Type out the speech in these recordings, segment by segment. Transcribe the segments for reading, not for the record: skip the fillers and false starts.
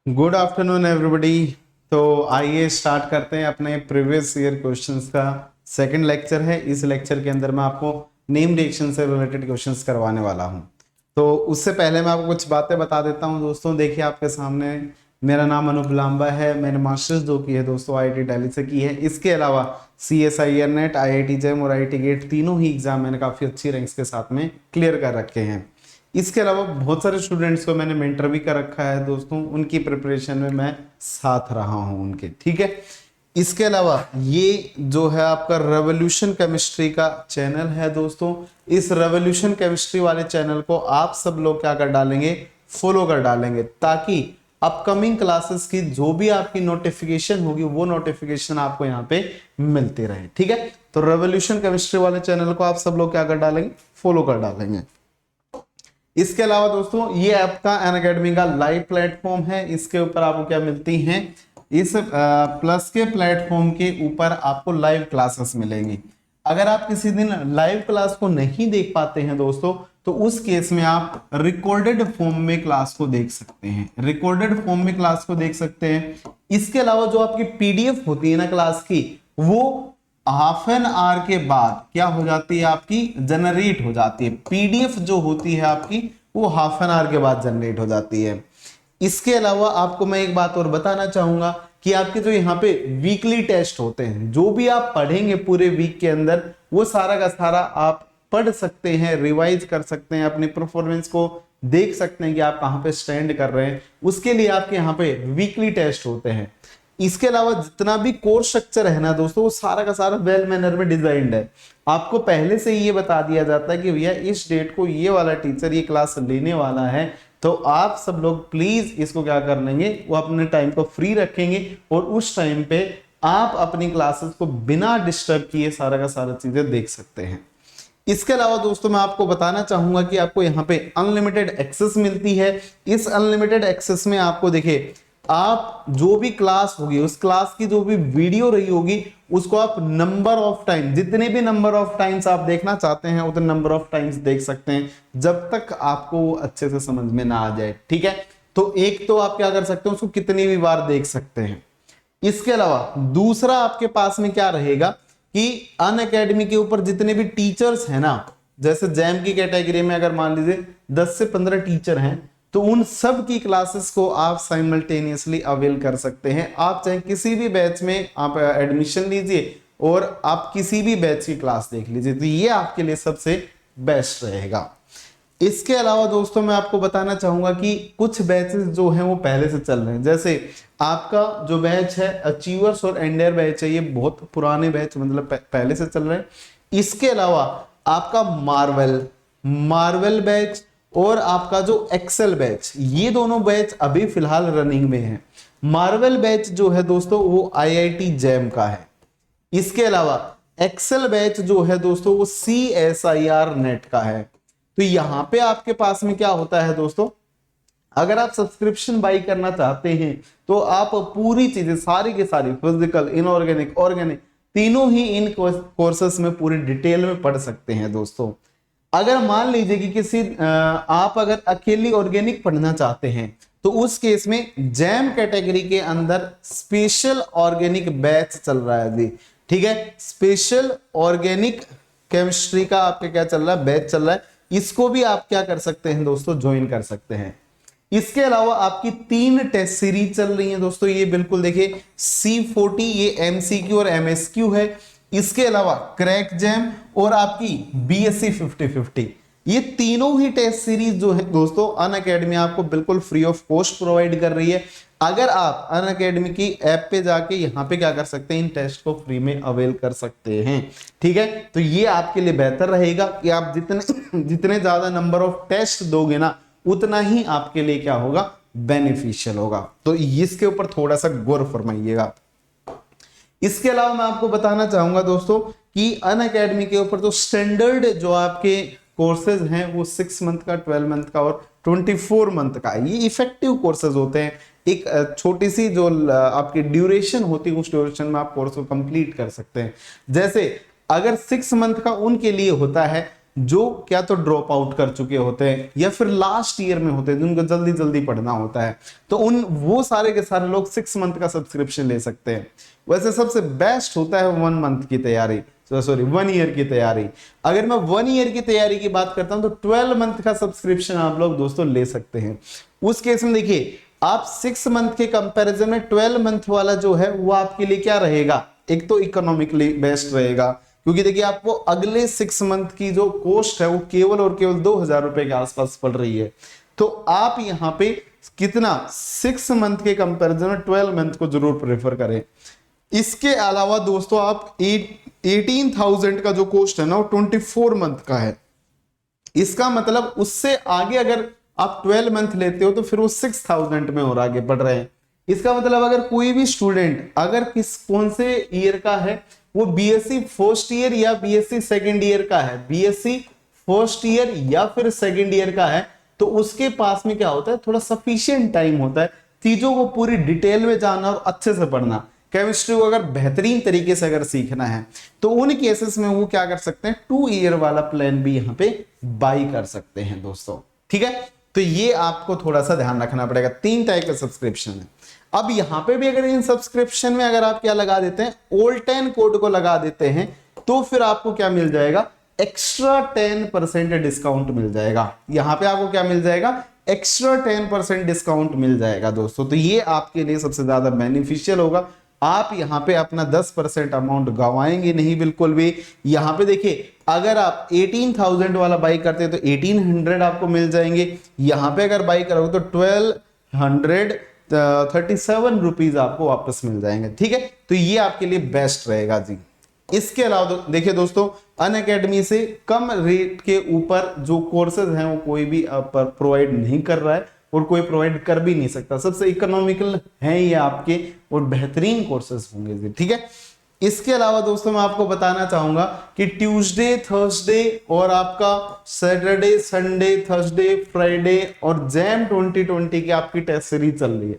Good afternoon everybody. तो आइए start करते हैं अपने प्रीवियस ईयर क्वेश्चंस का सेकंड लेक्चर है। इस लेक्चर के अंदर मैं आपको नेम रिएक्शन से रिलेटेड क्वेश्चंस करवाने वाला हूं। तो उससे पहले मैं आपको कुछ बातें बता देता हूं दोस्तों। देखिए आपके सामने मेरा नाम अनूप लांबा है। मैंने मास्टर्स जो की है दोस्तों IIT दिल्ली से की है। इसके अलावा CSIR नेट, IIT JEM और IIT गेट तीनों ही एग्जाम मैंने काफी अच्छी रैंक्स के साथ में क्लियर कर रखे हैं। इसके अलावा बहुत सारे स्टूडेंट्स को मैंने मेंटर भी कर रखा है दोस्तों। उनकी प्रिपरेशन में मैं साथ रहा हूं उनके, ठीक है। इसके अलावा ये जो है आपका रेवोल्यूशन केमिस्ट्री का चैनल है दोस्तों। इस रेवोल्यूशन केमिस्ट्री वाले चैनल को आप सब लोग क्या कर डालेंगे, फॉलो कर डालेंगे, ताकि अपकमिंग क्लासेस की जो भी आपकी नोटिफिकेशन होगी वो नोटिफिकेशन आपको यहाँ पे मिलती रहे, ठीक है। तो रेवोल्यूशन केमिस्ट्री वाले चैनल को आप सब लोग क्या कर डालेंगे, फॉलो कर डालेंगे। इसके अलावा दोस्तों ये आपका अनअकैडमी का लाइव प्लेटफॉर्म है। इसके ऊपर आपको क्या मिलती हैं, इस प्लस के प्लेटफॉर्म के ऊपर आपको लाइव क्लासेस मिलेंगी। अगर आप किसी दिन लाइव क्लास को नहीं देख पाते हैं दोस्तों, तो उस केस में आप रिकॉर्डेड फॉर्म में क्लास को देख सकते हैं। रिकॉर्डेड फॉर्म में क्लास को देख सकते हैं। इसके अलावा जो आपकी PDF होती है ना क्लास की, वो हाफ एन आवर के बाद क्या हो जाती है, आपकी जनरेट हो जाती है। PDF जो होती है आपकी, वो हाफ एन आवर के बाद जनरेट हो जाती है। इसके अलावा आपको मैं एक बात और बताना चाहूंगा कि आपके जो यहाँ पे वीकली टेस्ट होते हैं, जो भी आप पढ़ेंगे पूरे वीक के अंदर, वो सारा का सारा आप पढ़ सकते हैं, रिवाइज कर सकते हैं, अपने परफॉर्मेंस को देख सकते हैं कि आप कहाँ पे स्टैंड कर रहे हैं। उसके लिए आपके यहाँ पे वीकली टेस्ट होते हैं। इसके अलावा जितना भी कोर्स स्ट्रक्चर है ना दोस्तों, वो सारा का सारा वेल मैनर में डिजाइंड है। आपको पहले से ये बता दिया जाता है कि भैया इस डेट को ये वाला टीचर ये क्लास लेने वाला है, तो आप सब लोग प्लीज इसको क्या कर लेंगे, वो अपने टाइम को फ्री रखेंगे और उस टाइम पे आप अपनी क्लासेस को बिना डिस्टर्ब किए सारा का सारा चीजें देख सकते हैं। इसके अलावा दोस्तों मैं आपको बताना चाहूंगा कि आपको यहाँ पे अनलिमिटेड एक्सेस मिलती है। इस अनलिमिटेड एक्सेस में आपको देखिए, आप जो भी क्लास होगी, उस क्लास की जो भी वीडियो रही होगी, उसको आप नंबर ऑफ टाइम, जितने भी नंबर ऑफ टाइम्स आप देखना चाहते हैं उतने नंबर ऑफ टाइम्स देख सकते हैं, जब तक आपको अच्छे से समझ में ना आ जाए, ठीक है। तो एक तो आप क्या कर सकते हैं, उसको कितनी भी बार देख सकते हैं। इसके अलावा दूसरा आपके पास में क्या रहेगा कि अनअकैडमी के ऊपर जितने भी टीचर्स हैं ना, जैसे जैम की कैटेगरी में अगर मान लीजिए 10 से 15 टीचर हैं, तो उन सब की क्लासेस को आप साइमल्टेनियसली अवेल कर सकते हैं। आप चाहे किसी भी बैच में आप एडमिशन लीजिए और आप किसी भी बैच की क्लास देख लीजिए, तो ये आपके लिए सबसे बेस्ट रहेगा। इसके अलावा दोस्तों मैं आपको बताना चाहूंगा कि कुछ बैचेस जो हैं वो पहले से चल रहे हैं। जैसे आपका जो बैच है अचीवर्स और एंडेयर बैच है, ये बहुत पुराने बैच मतलब पहले से चल रहे हैं। इसके अलावा आपका मार्वल बैच और आपका जो एक्सेल बैच, ये दोनों बैच अभी फिलहाल रनिंग में है। मार्वल बैच जो है दोस्तों वो IIT JEM का है। इसके अलावा एक्सेल बैच जो है दोस्तों वो CSIR नेट का है। तो यहां पे आपके पास में क्या होता है दोस्तों, अगर आप सब्सक्रिप्शन बाई करना चाहते हैं तो आप पूरी चीजें सारी की सारी फिजिकल, इनऑर्गेनिक, ऑर्गेनिक तीनों ही इन कोर्सेस में पूरी डिटेल में पढ़ सकते हैं दोस्तों। अगर मान लीजिए कि किसी आप अगर अकेली ऑर्गेनिक पढ़ना चाहते हैं, तो उस केस में जैम कैटेगरी के अंदर स्पेशल ऑर्गेनिक बैच चल रहा है जी, ठीक है। स्पेशल ऑर्गेनिक केमिस्ट्री का आपके क्या चल रहा है, बैच चल रहा है। इसको भी आप क्या कर सकते हैं दोस्तों, ज्वाइन कर सकते हैं। इसके अलावा आपकी 3 टेस्ट सीरीज चल रही हैं दोस्तों। ये बिल्कुल देखिए C40, ये MCQ और MSQ है। इसके अलावा क्रैक जैम और आपकी BSc 50-50, ये तीनों ही टेस्ट सीरीज जो है दोस्तों अनअकैडमी आपको बिल्कुल फ्री ऑफ कॉस्ट प्रोवाइड कर रही है। अगर आप अनअकैडमी की ऐप पे जाके यहाँ पे क्या कर सकते हैं, इन टेस्ट को फ्री में अवेल कर सकते हैं, ठीक है। तो ये आपके लिए बेहतर रहेगा कि आप जितने ज्यादा नंबर ऑफ टेस्ट दोगे ना, उतना ही आपके लिए क्या होगा, बेनिफिशियल होगा। तो इसके ऊपर थोड़ा सा गौर फरमाइएगा। इसके अलावा मैं आपको बताना चाहूंगा दोस्तों कि अनअकैडमी के ऊपर जो स्टैंडर्ड जो आपके कोर्सेज हैं वो 6 मंथ का, 12 मंथ का और 24 मंथ का, ये इफेक्टिव कोर्सेज होते हैं। एक छोटी सी जो आपकी ड्यूरेशन होती है, उस ड्यूरेशन में आप कोर्स को कंप्लीट कर सकते हैं। जैसे अगर 6 मंथ का उनके लिए होता है जो क्या तो ड्रॉप आउट कर चुके होते हैं या फिर लास्ट ईयर में होते हैं जिनको जल्दी जल्दी पढ़ना होता है, तो वो सारे के सारे लोग 6 मंथ का सब्सक्रिप्शन ले सकते हैं। वैसे सबसे बेस्ट होता है 1 मंथ की तैयारी, सॉरी 1 ईयर की तैयारी। अगर मैं 1 ईयर की तैयारी की बात करता हूं तो 12 मंथ का सब्सक्रिप्शन आप लोग दोस्तों ले सकते हैं। उस केस में देखिए आप 6 मंथ के कंपैरिजन में 12 मंथ वाला जो है वो आपके लिए क्या रहेगा, एक तो इकोनॉमिकली बेस्ट रहेगा, क्योंकि देखिए आपको अगले 6 मंथ की जो कॉस्ट है वो केवल और केवल 2000 रुपए के आसपास पड़ रही है। तो आप यहाँ पे कितना 6 मंथ के कंपैरिजन में 12 मंथ को जरूर प्रेफर करें। इसके अलावा दोस्तों आप 18,000 का जो कॉस्ट है ना वो 24 मंथ का है। इसका मतलब उससे आगे अगर आप 12 मंथ लेते हो तो फिर वो 6,000 में और आगे बढ़ रहे हैं। इसका मतलब अगर कोई भी स्टूडेंट अगर कौन से ईयर का है, वो बीएससी फर्स्ट ईयर या बीएससी सेकंड ईयर का है, बीएससी फर्स्ट ईयर या फिर सेकंड ईयर का है, तो उसके पास में क्या होता है, थोड़ा सफिशिएंट टाइम होता है चीजों को पूरी डिटेल में जानना और अच्छे से पढ़ना। केमिस्ट्री को अगर बेहतरीन तरीके से अगर सीखना है तो उन केसेस में वो क्या कर सकते हैं, 2 ईयर वाला प्लान भी यहाँ पे बाई कर सकते हैं दोस्तों। ठीक है, तो ये आपको थोड़ा सा ध्यान रखना पड़ेगा। 3 टाइप का सब्सक्रिप्शन है। अब यहां पे भी अगर इन सब्सक्रिप्शन में अगर आप क्या लगा देते हैं, ओल्ड 10 कोड को लगा देते हैं, तो फिर आपको क्या मिल जाएगा, एक्स्ट्रा 10% डिस्काउंट मिल जाएगा। यहां पे आपको क्या मिल जाएगा, एक्स्ट्रा 10% डिस्काउंट मिल जाएगा दोस्तों। तो ये आपके लिए सबसे ज्यादा बेनिफिशियल होगा। आप यहां पे अपना 10% अमाउंट गवाएंगे नहीं बिल्कुल भी। यहां पे देखिए अगर आप 18,000 वाला बाई करते हैं तो 1800 आपको मिल जाएंगे। यहां पे अगर बाई करोगे तो 1237 रुपीज आपको वापस मिल जाएंगे। ठीक है, तो ये आपके लिए बेस्ट रहेगा जी। इसके अलावा देखिए दोस्तों, अनअकैडमी से कम रेट के ऊपर जो कोर्सेज हैं वो कोई भी प्रोवाइड नहीं कर रहा है और कोई प्रोवाइड कर भी नहीं सकता। सबसे इकोनॉमिकल है ये आपके और बेहतरीन कोर्सेज होंगे जी। ठीक है, इसके अलावा दोस्तों मैं आपको बताना चाहूंगा कि ट्यूसडे, थर्सडे और आपका सैटरडे, संडे, थर्सडे, फ्राइडे और जैम 2020 की आपकी टेस्ट सीरीज चल रही है।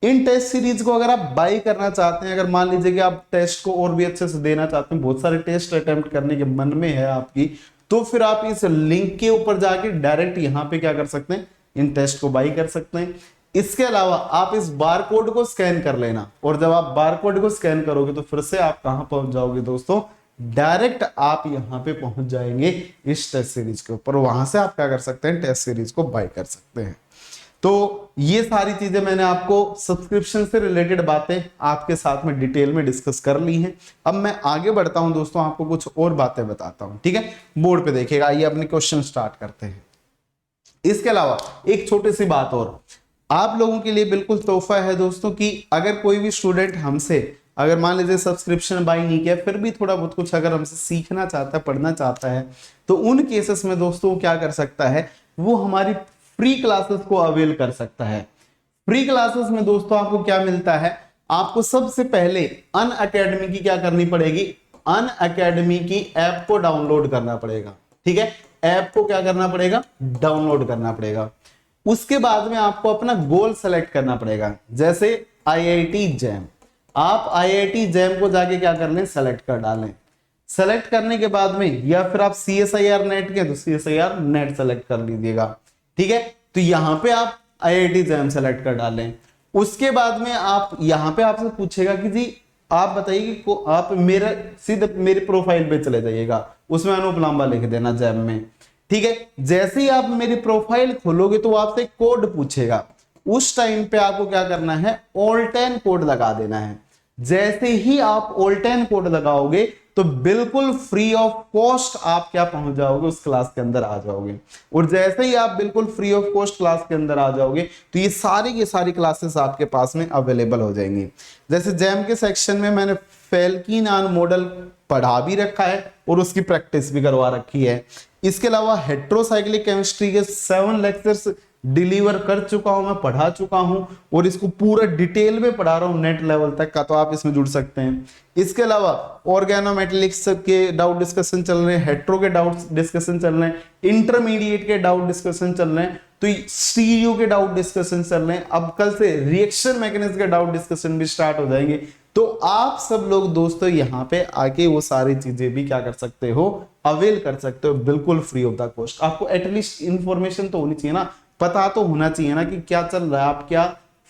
इन टेस्ट सीरीज को अगर आप बाई करना चाहते हैं, अगर मान लीजिए कि आप टेस्ट को और भी अच्छे से देना चाहते हैं, बहुत सारे टेस्ट अटेम्प्ट करने के मन में है आपकी, तो फिर आप इस लिंक के ऊपर जाके डायरेक्ट यहाँ पे क्या कर सकते हैं, इन टेस्ट को बाई कर सकते हैं। इसके अलावा आप इस बार कोड को स्कैन कर लेना, और जब आप बार कोड को स्कैन करोगे तो फिर से आप कहां पहुंच जाओगे दोस्तों, डायरेक्ट आप यहां पे पहुंच जाएंगे इस टेस्ट सीरीज के ऊपर। वहां से आप क्या कर सकते हैं, टेस्ट सीरीज को बाई कर सकते हैं। तो ये सारी चीजें मैंने आपको सब्सक्रिप्शन से रिलेटेड बातें आपके साथ में डिटेल में डिस्कस कर ली हैं। अब मैं आगे बढ़ता हूं दोस्तों, आपको कुछ और बातें बताता हूं। ठीक है, बोर्ड पे देखिएगा। आइए अपने क्वेश्चन स्टार्ट करते हैं। इसके अलावा एक छोटी सी बात और आप लोगों के लिए बिल्कुल तोहफा है दोस्तों, कि अगर कोई भी स्टूडेंट हमसे अगर मान लीजिए सब्सक्रिप्शन बाई नहीं किया, फिर भी थोड़ा बहुत कुछ अगर हमसे सीखना चाहता है, पढ़ना चाहता है, तो उन केसेस में दोस्तों क्या कर सकता है, वो हमारी फ्री क्लासेस को अवेल कर सकता है। फ्री क्लासेस में दोस्तों आपको क्या मिलता है, आपको सबसे पहले अनअकैडमी की क्या करनी पड़ेगी, अनअकैडमी की ऐप को डाउनलोड करना पड़ेगा। ठीक है, ऐप को क्या करना पड़ेगा, डाउनलोड करना पड़ेगा। उसके बाद में आपको अपना गोल सेलेक्ट करना पड़ेगा। जैसे आईआईटी जैम, आप आईआईटी जैम को जाके क्या कर लें, सेलेक्ट कर डालें। सेलेक्ट करने के बाद में या फिर आप CSIR नेट के तो CSIR नेट सेलेक्ट कर लीजिएगा। ठीक है, तो यहां पे आप आईआईटी जैम सेलेक्ट कर डालें। उसके बाद में आप यहां पे आपसे पूछेगा कि जी आप बताइए कि आप मेरे सीधे मेरे प्रोफाइल पे चले जाइएगा, उसमें अनूप लांबा लिख देना जैम में। ठीक है, जैसे ही आप मेरी प्रोफाइल खोलोगे तो आपसे कोड पूछेगा। उस टाइम पे आपको क्या करना है, ऑल 10 कोड लगा देना है। जैसे ही आप ऑल 10 कोड लगाओगे तो बिल्कुल फ्री ऑफ कॉस्ट आप क्या पहुंच जाओगे, उस क्लास के अंदर आ जाओगे। और जैसे ही आप बिल्कुल फ्री ऑफ कॉस्ट क्लास के अंदर आ जाओगे तो ये सारी क्लासेस आपके पास में अवेलेबल हो जाएंगी। जैसे जैम के सेक्शन में मैंने फेल्किन मॉडल पढ़ा भी रखा है और उसकी प्रैक्टिस भी करवा रखी है। इसके अलावा हेट्रोसाइक्लिक केमिस्ट्री के 7 लेक्चर्स डिलीवर कर चुका हूं, मैं पढ़ा चुका हूं और इसको पूरा डिटेल में पढ़ा रहा हूं नेट लेवल तक का, तो आप इसमें जुड़ सकते हैं। इसके अलावा ऑर्गेनोमेटेलिक्स के डाउट डिस्कशन चल रहे हैं, हेट्रो के डाउट डिस्कशन चल रहे हैं, इंटरमीडिएट के डाउट डिस्कशन चल रहे हैं, तो स्टीरियो के डाउट डिस्कशन चल रहे हैं। अब कल से रिएक्शन मैकेनिज्म के डाउट डिस्कशन भी स्टार्ट हो जाएंगे। तो तो आप सब लोग दोस्तों यहाँ पे आके वो सारी चीजें भी क्या कर सकते हो, अवेल कर सकते हो, बिल्कुल फ्री ऑफ द कॉस्ट। आपको एटलीस्ट इंफॉर्मेशन तो होनी चाहिए ना, पता तो होना चाहिए ना कि क्या चल रहा है, आप क्या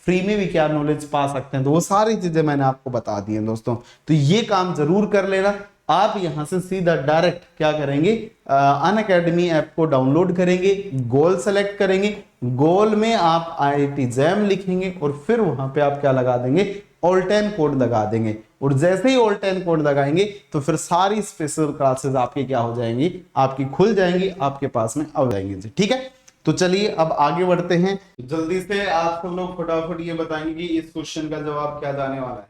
फ्री में भी क्या नॉलेज पा सकते हैं। तो वो सारी चीजें मैंने आपको बता दी हैं दोस्तों, तो ये काम जरूर कर लेना। आप यहां से सीधा डायरेक्ट क्या करेंगे, अनअकैडमी ऐप को डाउनलोड करेंगे, गोल सेलेक्ट करेंगे, गोल में आप IIT जैम लिखेंगे और फिर वहां पे आप क्या लगा देंगे, ऑल-10 कोड लगा देंगे। और जैसे ही ऑल-10 कोड लगाएंगे तो फिर सारी स्पेशल क्लासेस आपकी क्या हो जाएंगी, आपकी खुल जाएंगी, आपके पास में आ जाएंगे। ठीक है, तो चलिए अब आगे बढ़ते हैं। जल्दी से आप सब लोग फटाफट ये बताएंगे कि इस क्वेश्चन का जवाब क्या जाने वाला है।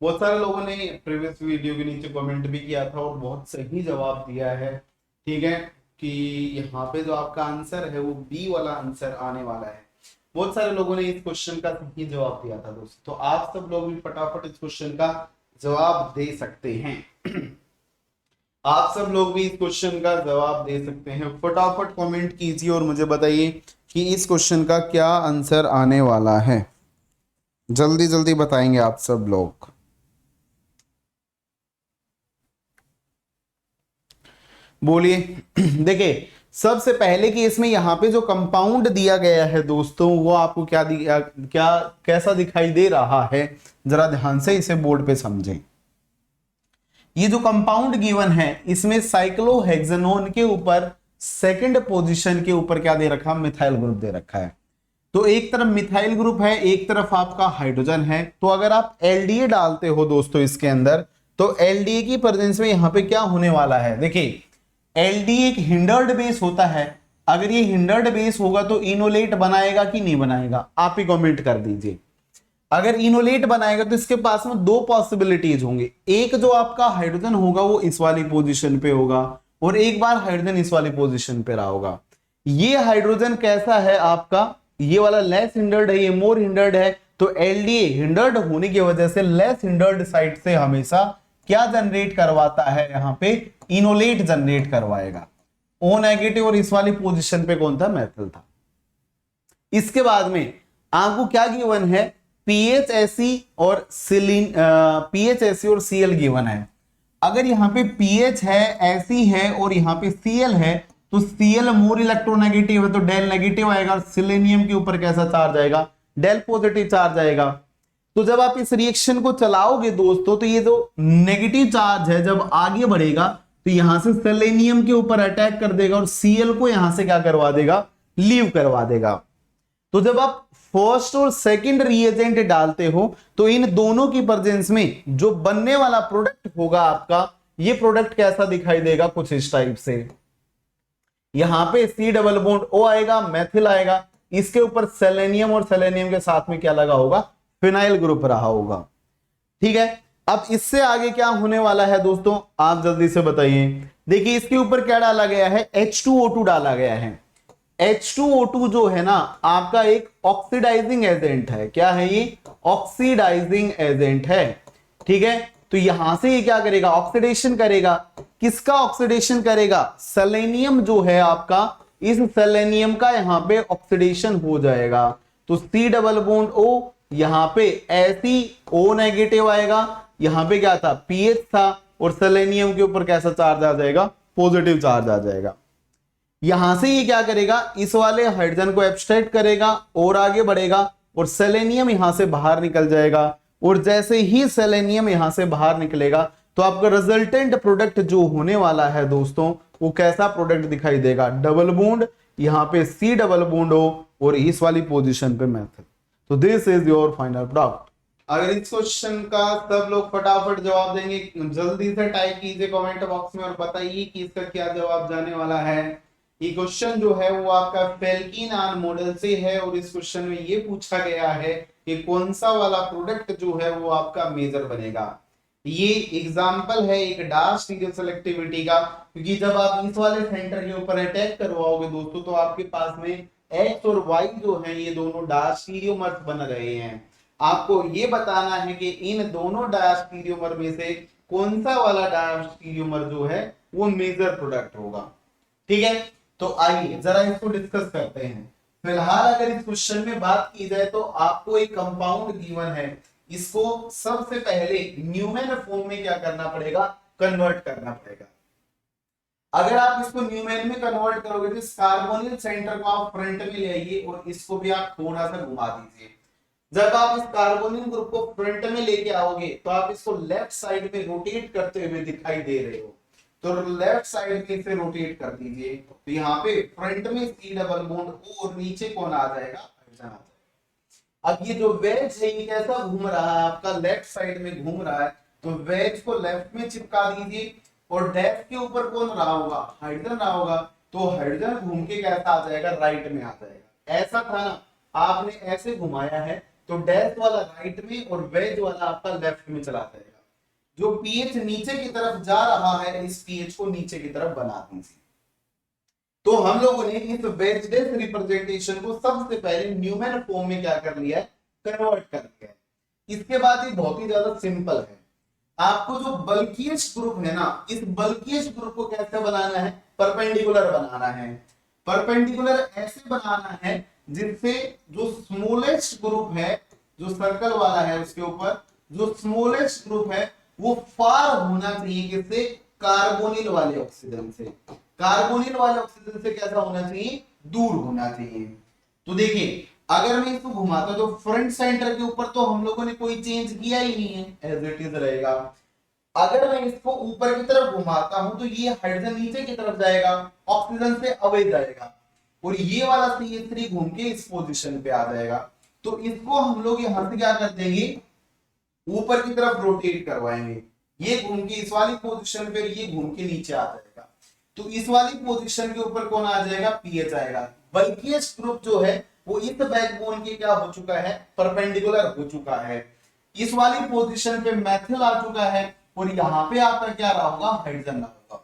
बहुत सारे लोगों ने प्रीवियस वीडियो के नीचे कमेंट भी किया था और बहुत सही जवाब दिया है। ठीक है, कि यहाँ पे जो आपका आंसर है वो बी वाला आंसर आने वाला है। बहुत सारे लोगों ने इस क्वेश्चन का सही जवाब दिया था दोस्तों, तो आप सब लोग भी फटाफट इस क्वेश्चन का जवाब दे सकते हैं। आप सब लोग भी इस क्वेश्चन का जवाब दे सकते हैं। फटाफट कमेंट कीजिए और मुझे बताइए कि इस क्वेश्चन का क्या आंसर आने वाला है। जल्दी जल्दी बताएंगे आप सब लोग। बोलिए। देखिए, सबसे पहले कि इसमें यहाँ पे जो कंपाउंड दिया गया है दोस्तों, वो आपको क्या दिया, क्या कैसा दिखाई दे रहा है, जरा ध्यान से इसे बोर्ड पे समझें। ये जो कंपाउंड गिवन है इसमें साइक्लोहेक्सेनोन के ऊपर सेकंड पोजीशन के ऊपर क्या दे रखा, मिथाइल ग्रुप दे रखा है। तो एक तरफ मिथाइल ग्रुप है, एक तरफ आपका हाइड्रोजन है। तो अगर आप एलडीए डालते हो दोस्तों इसके अंदर, तो एलडीए की प्रेजेंस में यहां पे क्या होने वाला है, देखिए एलडीए एक हिंडर्ड बेस होता है। अगर ये हिंडर्ड बेस होगा तो इनोलेट बनाएगा कि नहीं बनाएगा, आप ही कमेंट कर दीजिए। अगर इनोलेट बनाएगा तो इसके पास में दो पॉसिबिलिटीज होंगे, एक जो आपका हाइड्रोजन होगा वो इस वाली पोजीशन पे होगा और एक बार हाइड्रोजन इस वाली पोजीशन पे रहा होगा। ये हाइड्रोजन कैसा है आपका, ये वाला लेस हिंडर्ड है, ये मोर हिंडर्ड है। तो एलडीए हिंडर्ड होने की वजह से लेस हिंडर्ड साइड से हमेशा क्या जनरेट करवाता है, यहां पे इनोलेट जनरेट करवाएगा। ओ नेगेटिव और इस वाली पोजीशन पे कौन था, मेथल था। इसके बाद में आपको क्या गिवन है, PHSE और PHSE और Cl गिवन है। अगर यहाँ पे पीएच है, ऐसी है और यहाँ पे Cl है, तो Cl मोर इलेक्ट्रोनेगेटिव है तो डेल नेगेटिव आएगा। सिलेनियम के ऊपर कैसा चार्ज आएगा, डेल पॉजिटिव चार्ज आएगा। तो जब आप इस रिएक्शन को चलाओगे दोस्तों, तो ये जो नेगेटिव चार्ज है जब आगे बढ़ेगा तो यहां से सेलेनियम के ऊपर अटैक कर देगा और Cl को यहां से क्या करवा देगा, लीव करवा देगा। तो जब आप फर्स्ट और सेकंड रिएजेंट डालते हो तो इन दोनों की प्रेजेंस में जो बनने वाला प्रोडक्ट होगा आपका, ये प्रोडक्ट कैसा दिखाई देगा, कुछ इस टाइप से। यहां पे C डबल बॉन्ड O आएगा, मैथिल आएगा, इसके ऊपर सेलेनियम और सेलेनियम के साथ में क्या लगा होगा, फिनाइल ग्रुप रहा होगा। ठीक है, अब इससे आगे क्या होने वाला है दोस्तों, आप जल्दी से बताइए। देखिए इसके ऊपर क्या डाला गया है, H2O2 डाला गया है। H2O2 जो है ना आपका एक ऑक्सीडाइजिंग एजेंट है। क्या है ये, ऑक्सीडाइजिंग एजेंट है। ठीक है, तो यहां से ये क्या करेगा, ऑक्सीडेशन करेगा। किसका ऑक्सीडेशन करेगा, सेलेनियम जो है आपका, इस सेलेनियम का यहां पे ऑक्सीडेशन हो जाएगा। तो C डबल बॉन्ड O, यहां पे ऐसी O नेगेटिव आएगा, यहां पे क्या था, पीएच था और सेलेनियम के ऊपर कैसा चार्ज आ जाएगा, पॉजिटिव चार्ज आ जाएगा। यहां से ये क्या करेगा, इस वाले हाइड्रोजन को एब्स्ट्रैक्ट करेगा और आगे बढ़ेगा और सेलेनियम यहां से बाहर निकल जाएगा। और जैसे ही सेलेनियम यहां से बाहर निकलेगा तो आपका रिजल्टेंट प्रोडक्ट जो होने वाला है दोस्तों, वो कैसा प्रोडक्ट दिखाई देगा, डबल बॉन्ड, यहां पे C डबल बॉन्ड हो और इस वाली पोजीशन पे मेथल। तो this is your final product. अगर इस क्वेश्चन का सब लोग फटाफट जवाब देंगे, जल्दी से टाइप कीजिए कमेंट बॉक्स में और बताइए कि इसका क्या जवाब जाने वाला है। ये क्वेश्चन जो है वो आपका फेल्किन-आन मॉडल से है और इस क्वेश्चन में ये पूछा गया है कि कौन सा वाला प्रोडक्ट जो है वो आपका मेजर बनेगा। ये एग्जांपल है एक डार्क स्टीरियो सेलेक्टिविटी का, क्योंकि जब आप इस वाले सेंटर के ऊपर अटैक करवाओगे दोस्तों तो आपके पास में X और Y जो है ये दोनों डार्क स्टीरियोमर्स बन रहे हैं। आपको ये बताना है कि इन दोनों डार्क स्टीरियोमर में से कौन सा वाला डार्क स्टीरियोमर जो है वो मेजर प्रोडक्ट होगा। ठीक है, तो आइए जरा इसको डिस्कस करते हैं। फिलहाल अगर इस क्वेश्चन में बात की जाए तो आपको एक कंपाउंड गिवन है इसको सबसे पहले न्यूमेन फॉर्म में क्या करना पड़ेगा, कन्वर्ट करना पड़ेगा। अगर आप इसको न्यूमेन में कन्वर्ट करोगे तो इस कार्बोनिल सेंटर को आप फ्रंट में ले आइए और इसको भी आप थोड़ा सा घुमा दीजिए। जब आप इस कार्बोनिल ग्रुप को फ्रंट में लेके आओगे तो आप इसको लेफ्ट साइड में रोटेट करते हुए दिखाई दे रहे हो, तो लेफ्ट साइड में इसे रोटेट कर दीजिए। तो यहाँ पे फ्रंट में सी डबल बॉन्ड और नीचे कौन आ जाएगा, हाइड्रोजन आ जाएगा। अब ये जो वेज है ये कैसा घूम रहा है, आपका लेफ्ट साइड में घूम रहा है, तो वेज को लेफ्ट में चिपका दीजिए और डैश के ऊपर कौन रहा होगा, हाइड्रोजन रहा होगा, तो हाइड्रोजन घूम के कैसा आ जाएगा, राइट में आ जाएगा। ऐसा था ना, आपने ऐसे घुमाया है तो डैश वाला राइट में और वेज वाला आपका लेफ्ट में चला जाएगा। जो पीएच नीचे की तरफ जा रहा है इस पीएच को नीचे की तरफ बना दीजिए। तो हम लोगों ने इस वेज-डेस रिप्रेजेंटेशन को सबसे पहले न्यूमेन फॉर्म में क्या कर लिया है, कन्वर्ट कर लिया है। इसके बाद ये बहुत ही ज्यादा सिंपल है। आपको जो बल्किएस्ट ग्रुप है ना, इस बल्किएस्ट ग्रुप को कैसे बनाना है, परपेंडिकुलर बनाना है। परपेंडिकुलर ऐसे बनाना है जिससे जो स्मॉलेस्ट ग्रुप है, जो सर्कल वाला है उसके ऊपर जो स्मॉलेस्ट ग्रुप है वो फार होना चाहिए, किससे, कार्बोनिल वाले ऑक्सीजन से। कार्बोनिल वाले ऑक्सीजन से कैसा होना चाहिए, दूर होना चाहिए। तो देखिए अगर मैं इसको घुमाता हूं तो फ्रंट सेंटर के ऊपर तो हम लोगों ने कोई चेंज किया ही नहीं है, एज इट इज रहेगा। अगर मैं इसको ऊपर की तरफ घुमाता हूं तो ये हाइड्रोजन नीचे की तरफ जाएगा, ऑक्सीजन से अवे जाएगा और ये वाला CH3 घूम के इस पोजीशन पे आ जाएगा। तो इसको हम लोग यहां से क्या कर देंगे, ऊपर की तरफ रोटेट करवाएंगे। ये घूम के इस वाली पोजीशन पे, ये घूम के नीचे आ जाएगा। तो इस वाली पोजीशन के ऊपर कौन आ जाएगा, पीएच आएगा। बल्किएस्ट ग्रुप जो है वो इस बैकबोन के क्या हो चुका है, परपेंडिकुलर हो चुका है। इस वाली पोजीशन पे मेथिल आ चुका है और यहां पे आपका क्या रहा होगा, हाइड्रोजन रहा होगा।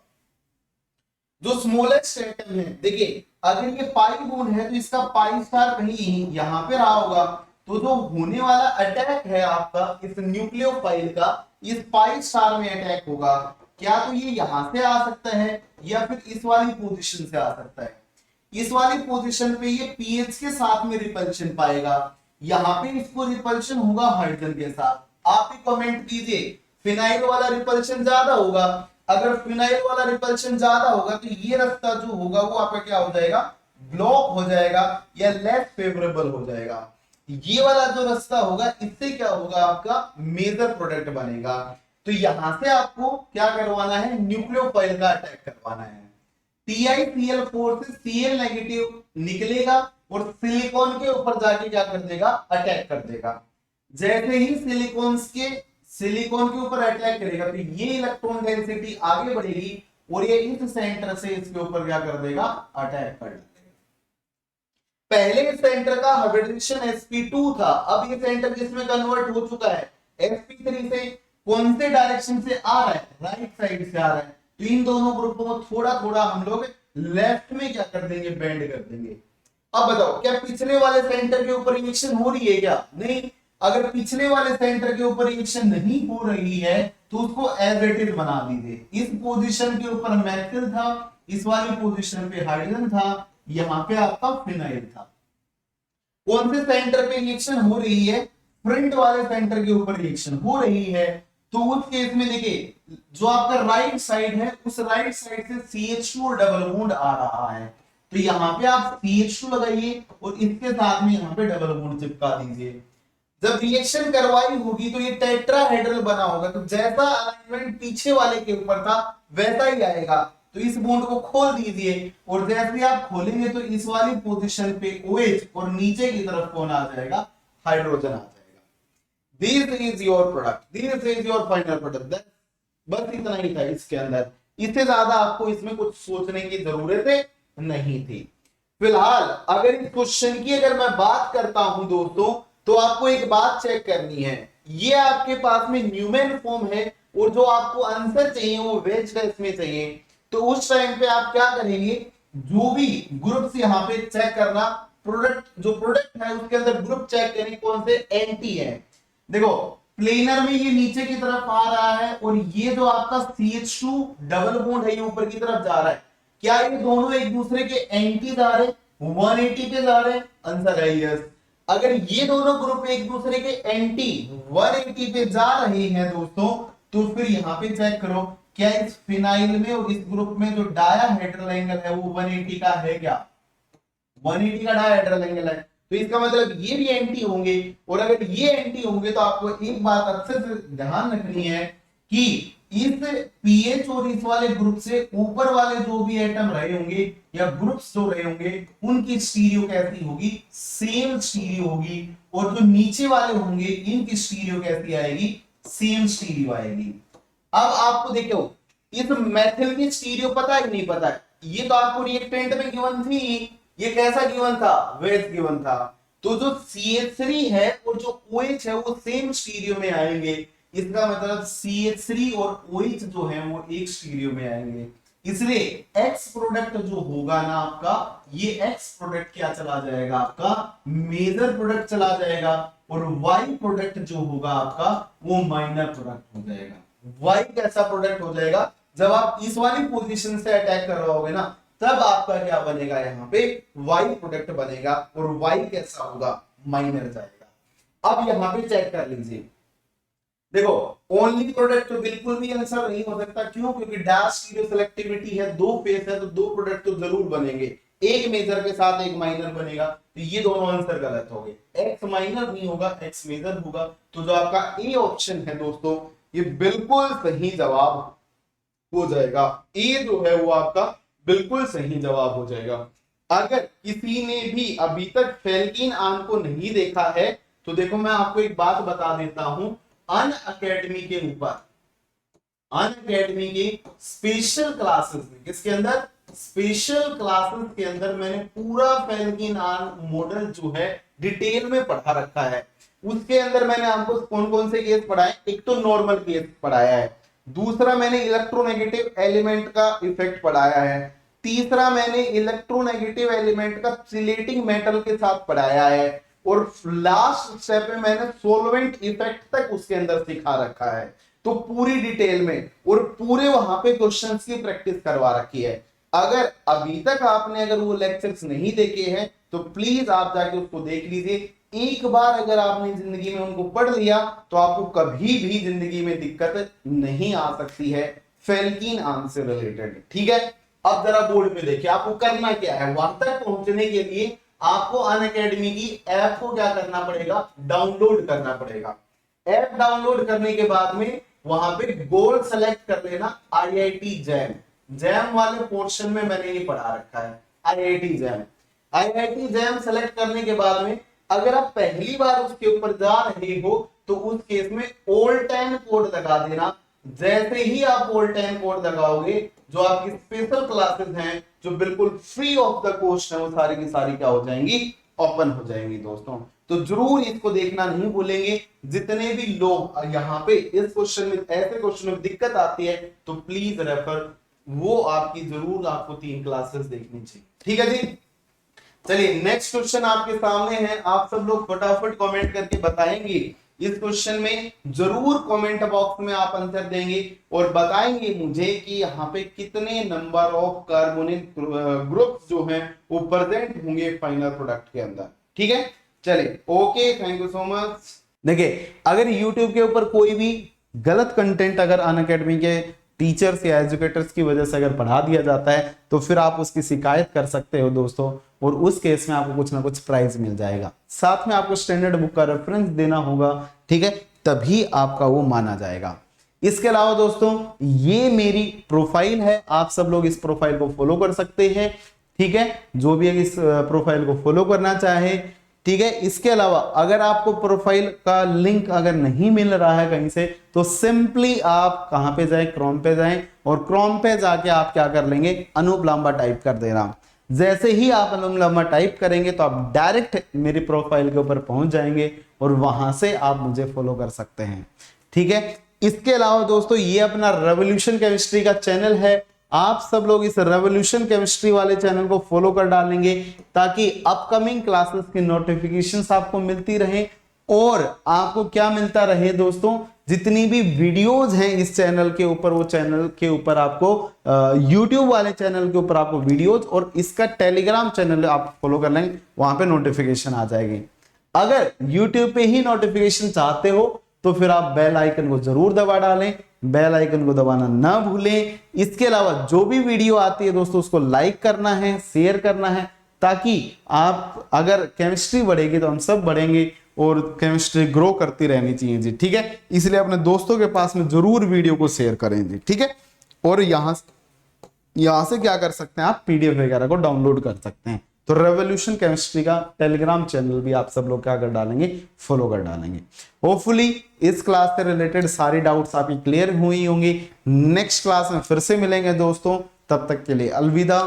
जो स्मॉलेस्ट एटम है, देखिए अगर ये पाई बॉन्ड है तो इसका पाई स्टार कहीं यहां पे रहा होगा। तो जो होने वाला अटैक है आपका इस न्यूक्लियोफाइल का, इस पाई स्टार में अटैक होगा। क्या तो ये यहां से आ सकता है या फिर इस वाली पोजीशन से आ सकता है। इस वाली पोजीशन पे ये पीएच के साथ में रिपल्शन पाएगा, यहां पे इसको रिपल्शन होगा हाइड्रोजन के साथ। आप भी कमेंट कीजिए फिनाइल वाला रिपल्शन ज्यादा होगा। अगर फिनाइल वाला रिपल्शन ज्यादा होगा तो ये रास्ता जो होगा वो आपका क्या हो जाएगा, ब्लॉक हो जाएगा या लेस फेवरेबल हो जाएगा। ये वाला जो रास्ता होगा इससे क्या होगा, आपका मेजर प्रोडक्ट बनेगा। तो यहां से आपको क्या करवाना है, न्यूक्लियोफाइल का अटैक करवाना है। TiCl4 से Cl नेगेटिव निकलेगा और सिलिकॉन के ऊपर जाके क्या कर देगा, अटैक कर देगा। जैसे ही सिलिकॉन के ऊपर अटैक करेगा तो ये इलेक्ट्रॉन डेंसिटी आगे बढ़ेगी और ये इस सेंटर से इसके ऊपर क्या कर देगा, अटैक कर देगा। पहले इस सेंटर का हाइब्रिडेशन sp2 था, अब ये सेंटर किसमें कन्वर्ट हो चुका है, sp3 से। कौन से डायरेक्शन से आ रहा है, राइट साइड से आ रहा है। तो इन दोनों ग्रुपों को थोड़ा थोड़ा हम लोग लेफ्ट में क्या कर देंगे, बेंड कर देंगे। अब बताओ क्या पिछले वाले सेंटर के ऊपर रिएक्शन हो रही है क्या, नहीं। अगर पिछले वाले सेंटर के ऊपर रिएक्शन नहीं हो रही है तो उसको एज इट इज बना दीजिए। इस पोजीशन के ऊपर मेथिल था, इस वाली पोजीशन पे हाइड्रोजन था, यहां पे आपका फिनाइल था। कौन से सेंटर पे रिएक्शन हो रही है, फ्रंट वाले सेंटर के ऊपर रिएक्शन हो रही है। तो उस केस में देखिए जो आपका राइट साइड है उस राइट साइड से CH2 और डबल बॉन्ड आ रहा है। तो यहां पे आप CH2 लगाइए और इसके साथ में यहां पे डबल बॉन्ड चिपका दीजिए। जब रिएक्शन करवाई होगी तो ये टेट्राहेड्रल बना होगा। तो जैसा अलाइनमेंट पीछे वाले के ऊपर था वैसा ही आएगा। तो इस बॉन्ड को खोल दीजिए और जैसे ही आप खोलेंगे तो इस वाली पोजीशन पे OH और नीचे की तरफ कौन आ जाएगा, हाइड्रोजन आ जाएगा। This is your product, this is your final product। बस इतना ही था इसके अंदर, इससे ज्यादा आपको इसमें कुछ सोचने की जरूरत नहीं थी। फिलहाल अगर इस क्वेश्चन की अगर मैं बात करता हूं दोस्तों, तो आपको एक बात चेक करनी है। ये आपके पास में न्यूमेन फॉर्म है और जो आपको आंसर चाहिए वो वेज-डेस में चाहिए। तो उस टाइम पे आप क्या करेंगे, जो भी ग्रुप्स यहाँ पे चेक करना, प्रोडक्ट जो प्रोडक्ट है उसके अंदर ग्रुप चेक करें कौन से एंटी है। देखो प्लेनर में ये नीचे की तरफ आ रहा है और ये जो आपका CH2 डबल बॉन्ड है ये ऊपर की तरफ जा रहा है। क्या ये दोनों एक दूसरे के एंटी जा रहे हैं, 180 पे जा रहे हैं, आंसर है यस। अगर ये दोनों ग्रुप एक दूसरे के एंटी 180 पे जा रहे हैं दोस्तों, तो फिर यहां पे चेक करो क्या इस फिनाइल में और इस ग्रुप में जो डायाहेड्रल एंगल है वो 180 का है क्या? 180 का डायाहेड्रल एंगल है, तो इसका मतलब ये भी एंटी होंगे। और अगर ये एंटी होंगे तो आपको एक बात अच्छे से ध्यान रखनी है कि इस पीएच और इस वाले ग्रुप से ऊपर वाले जो भी एटम रहे होंगे या ग्रुप्स जो रहे होंगे उनकी स्टीरियो कैसी होगी? सेम स्टीरियो होगी। और जो नीचे वाले होंगे इनकी स्टीरियो कैसी आएगी? सेम स्टीरियो आएगी। अब आपको देखो इस मेथिल की स्टीरियो पता है कि नहीं पता है? ये तो आपको रिएक्टेंट में गिवन थी। ये कैसा गिवन था? वेज गिवन था। तो जो CH3 है और जो OH है वो सेम स्टीरियो में आएंगे। इसका मतलब CH3 और OH जो है वो एक स्टीरियो में आएंगे। इसलिए X प्रोडक्ट जो होगा ना आपका, ये X प्रोडक्ट क्या चला जाएगा? आपका मेजर प्रोडक्ट चला जाएगा। और Y प्रोडक्ट जो होगा आपका वो माइनर प्रोडक्ट हो जाएगा। Y कैसा प्रोडक्ट हो जाएगा? जब आप इस वाली पोजीशन से अटैक कर रहे होगे ना, तब आपका क्या बनेगा? यहाँ पे Y प्रोडक्ट बनेगा। और Y कैसा होगा? माइनर जाएगा। अब यहाँ पे चेक कर लीजिए, देखो ओनली प्रोडक्ट तो बिल्कुल भी आंसर नहीं हो सकता। क्यों? क्योंकि डैश स्टीरियो सिलेक्टिविटी है, दो फेस है, तो दो प्रोडक्ट तो जरूर बनेंगे। एक मेजर के साथ एक माइनर बनेगा, तो ये दोनों आंसर गलत हो गए। एक्स माइनर नहीं होगा, एक्स मेजर होगा। तो जो आपका ए ऑप्शन है दोस्तों, ये बिल्कुल सही जवाब हो जाएगा। ए जो है वो आपका बिल्कुल सही जवाब हो जाएगा। अगर किसी ने भी अभी तक फेल्किन आन को नहीं देखा है तो देखो मैं आपको एक बात बता देता हूं, अन अकेडमी के ऊपर, अन अकेडमी के स्पेशल क्लासेस में, किसके अंदर? स्पेशल क्लासेस के अंदर मैंने पूरा फेल्किन आन मॉडल जो है डिटेल में पढ़ा रखा है। उसके अंदर मैंने आपको कौन कौन से केस पढ़ाए? एक तो नॉर्मल केस पढ़ाया है, दूसरा मैंने इलेक्ट्रोनेगेटिव एलिमेंट का इफेक्ट पढ़ाया है, तीसरा मैंने इलेक्ट्रोनेगेटिव एलिमेंट का चिलेटिंग मेटल के साथ पढ़ाया है, और लास्ट स्टेप में मैंने सोलवेंट इफेक्ट तक उसके अंदर सिखा रखा है। तो पूरी डिटेल में और पूरे वहां पे क्वेश्चंस की प्रैक्टिस करवा रखी है। अगर अभी तक आपने अगर वो लेक्चर्स नहीं देखे हैं तो प्लीज आप जाके उसको देख लीजिए। एक बार अगर आपने जिंदगी में उनको पढ़ लिया तो आपको कभी भी जिंदगी में दिक्कत नहीं आ सकती है फेल्किन आन से रिलेटेड। ठीक है, अब जरा बोर्ड पे देखिए आपको करना क्या है। वहां तक पहुंचने के लिए आपको अन अकेडमी की ऐप को क्या करना पड़ेगा? डाउनलोड करना पड़ेगा। ऐप डाउनलोड करने के बाद में वहां पे गोल सेलेक्ट कर लेना IIT जैम। जैम वाले पोर्शन में मैंने ये पढ़ा रखा है IIT jam. IIT jam select करने के बाद में अगर आप पहली बार उसके ऊपर जा रहे हो तो उस केस में ऑल टाइम कोड लगा देना। जैसे ही आप ऑल टाइम कोड लगाओगे, जो आपकी स्पेशल क्लासेस हैं जो बिल्कुल फ्री ऑफ द कॉस्ट है, वो सारी की सारी क्या हो जाएंगी? ओपन हो जाएंगी दोस्तों। तो जरूर इसको देखना नहीं भूलेंगे। जितने भी लोग यहाँ पे इस क्वेश्चन में, ऐसे क्वेश्चन में दिक्कत आती है तो प्लीज रेफर, वो आपकी जरूर आपको 3 क्लासेस देखनी चाहिए। ठीक है जी, चलिए नेक्स्ट क्वेश्चन आपके सामने है। आप सब लोग फटाफट कमेंट करके बताएंगे इस क्वेश्चन में, जरूर कमेंट बॉक्स में आप आंसर देंगे और बताएंगे मुझे कि यहाँ पे कितने नंबर ऑफ कार्बोनिक ग्रुप्स जो हैं वो प्रेजेंट होंगे फाइनल प्रोडक्ट के अंदर। ठीक है, चलिए okay, thank you so much. देखिए अगर YouTube के ऊपर कोई भी गलत कंटेंट अगर अनअकैडमी के टीचर्स या एजुकेटर्स की वजह से अगर पढ़ा दिया जाता है तो फिर आप उसकी शिकायत कर सकते हो दोस्तों, और उस केस में आपको कुछ ना कुछ प्राइज मिल जाएगा। साथ में आपको स्टैंडर्ड बुक का रेफरेंस देना होगा। ठीक है, तभी आपका वो माना जाएगा। इसके अलावा दोस्तों ये मेरी प्रोफाइल है, आप सब लोग इस प्रोफाइल को फॉलो कर सकते हैं। ठीक है, जो भी इस प्रोफाइल को फॉलो करना चाहे। ठीक है, इसके अलावा अगर आपको प्रोफाइल का लिंक अगर नहीं मिल रहा है कहीं से तो सिंपली आप कहां पे जाएं? क्रोम पे जाएं, और क्रोम पे जाके आप क्या कर लेंगे? अनूप लांबा टाइप कर देना। जैसे ही आप अनूप लांबा टाइप करेंगे तो आप डायरेक्ट मेरी प्रोफाइल के ऊपर पहुंच जाएंगे और वहां से आप मुझे फॉलो कर सकते हैं। ठीक है, इसके अलावा दोस्तों ये अपना रेवोल्यूशन केमिस्ट्री का चैनल है, आप सब लोग इस रेवोल्यूशन केमिस्ट्री वाले चैनल को फॉलो कर डालेंगे ताकि अपकमिंग क्लासेस की नोटिफिकेशंस आपको मिलती रहे। और आपको क्या मिलता रहे दोस्तों? जितनी भी वीडियोस हैं इस चैनल के ऊपर, वो चैनल के ऊपर आपको यूट्यूब वाले चैनल के ऊपर आपको वीडियोस, और इसका टेलीग्राम चैनल आप फॉलो कर लेंगे, वहां पे नोटिफिकेशन आ जाएगी। अगर YouTube पे ही नोटिफिकेशन चाहते हो तो फिर आप बेल आइकन को जरूर दबा डालें, बेल आइकन को दबाना ना भूलें। इसके अलावा जो भी वीडियो आती है दोस्तों उसको लाइक करना है, शेयर करना है, ताकि आप, अगर केमिस्ट्री बढ़ेगी तो हम सब बढ़ेंगे और केमिस्ट्री ग्रो करती रहनी चाहिए जी, ठीक है। इसलिए अपने दोस्तों के पास में जरूर वीडियो को शेयर करें जी, ठीक है। और यहां से क्या कर सकते हैं, आप PDF वगैरह को डाउनलोड कर सकते हैं। तो रेवोल्यूशन केमिस्ट्री का टेलीग्राम चैनल भी आप सब लोग क्या कर डालेंगे, फॉलो कर डालेंगे। होपफुली इस क्लास से रिलेटेड सारी डाउट्स आपकी क्लियर हुई होंगी। नेक्स्ट क्लास में फिर से मिलेंगे दोस्तों, तब तक के लिए अलविदा।